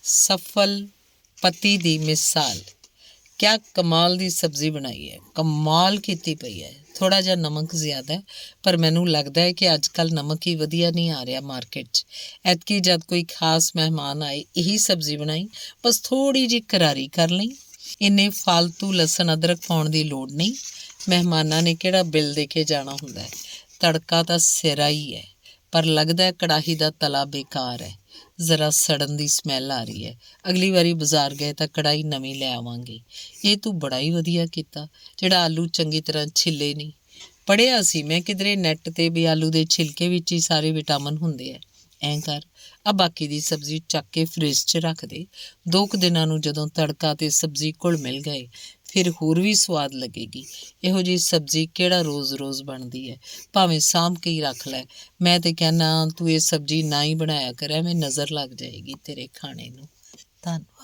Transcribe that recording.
ਸਫਲ ਪਤੀ ਦੀ ਮਿਸਾਲ। ਕਿਆ ਕਮਾਲ ਦੀ ਸਬਜ਼ੀ ਬਣਾਈ ਹੈ, ਕਮਾਲ ਕੀਤੀ ਪਈ ਹੈ। ਥੋੜ੍ਹਾ ਜਿਹਾ ਨਮਕ ਜ਼ਿਆਦਾ ਹੈ, ਪਰ ਮੈਨੂੰ ਲੱਗਦਾ ਹੈ ਕਿ ਅੱਜ ਕੱਲ੍ਹ ਨਮਕ ਹੀ ਵਧੀਆ ਨਹੀਂ ਆ ਰਿਹਾ ਮਾਰਕੀਟ 'ਚ। ਐਤਕੀ ਜਦ ਕੋਈ ਖਾਸ ਮਹਿਮਾਨ ਆਏ ਇਹੀ ਸਬਜ਼ੀ ਬਣਾਈ, ਬਸ ਥੋੜ੍ਹੀ ਜਿਹੀ ਕਰਾਰੀ ਕਰ ਲਈ। ਇੰਨੇ ਫਾਲਤੂ ਲਸਣ ਅਦਰਕ ਪਾਉਣ ਦੀ ਲੋੜ ਨਹੀਂ। ਮਹਿਮਾਨਾਂ ਨੇ ਕਿਹੜਾ ਬਿੱਲ ਦੇ ਕੇ ਜਾਣਾ ਹੁੰਦਾ ਹੈ। ਤੜਕਾ ਤਾਂ ਸਿਰਾ ਹੀ ਹੈ, ਪਰ ਲੱਗਦਾ ਕੜਾਹੀ ਦਾ ਤਲਾ ਬੇਕਾਰ ਹੈ। ਜ਼ਰਾ ਸੜਨ ਦੀ ਸਮੈਲ ਆ ਰਹੀ ਹੈ। ਅਗਲੀ ਵਾਰੀ ਬਾਜ਼ਾਰ ਗਏ ਤਾਂ ਕੜਾਹੀ ਨਵੀਂ ਲੈ ਆਵਾਂਗੇ। ਇਹ ਤੂੰ ਬੜਾ ਹੀ ਵਧੀਆ ਕੀਤਾ ਜਿਹੜਾ ਆਲੂ ਚੰਗੀ ਤਰ੍ਹਾਂ ਛਿੱਲੇ ਨਹੀਂ। ਪੜ੍ਹਿਆ ਸੀ ਮੈਂ ਕਿਧਰੇ ਨੈੱਟ 'ਤੇ ਵੀ ਆਲੂ ਦੇ ਛਿਲਕੇ ਵਿੱਚ ਹੀ ਸਾਰੇ ਵਿਟਾਮਿਨ ਹੁੰਦੇ ਆ। ਐਂ ਕਰ, ਆ ਬਾਕੀ ਦੀ ਸਬਜ਼ੀ ਚੱਕ ਕੇ ਫਰਿੱਜ 'ਚ ਰੱਖ ਦੇ। 2 ਕੁ ਦਿਨਾਂ ਨੂੰ ਜਦੋਂ ਤੜਕਾ ਅਤੇ ਸਬਜ਼ੀ ਘੁਲ ਮਿਲ ਗਏ ਫਿਰ ਹੋਰ ਵੀ ਸਵਾਦ ਲੱਗੇਗੀ। ਇਹੋ ਜਿਹੀ ਸਬਜ਼ੀ ਕਿਹੜਾ ਰੋਜ਼ ਬਣਦੀ ਹੈ, ਭਾਵੇਂ ਸਾਂਭ ਕੇ ਹੀ ਰੱਖ ਲੈ। ਮੈਂ ਤਾਂ ਕਹਿੰਦਾ ਤੂੰ ਇਹ ਸਬਜ਼ੀ ਨਾ ਹੀ ਬਣਾਇਆ ਕਰ, ਐਵੇਂ ਨਜ਼ਰ ਲੱਗ ਜਾਏਗੀ ਤੇਰੇ ਖਾਣੇ ਨੂੰ। ਧੰਨਵਾਦ।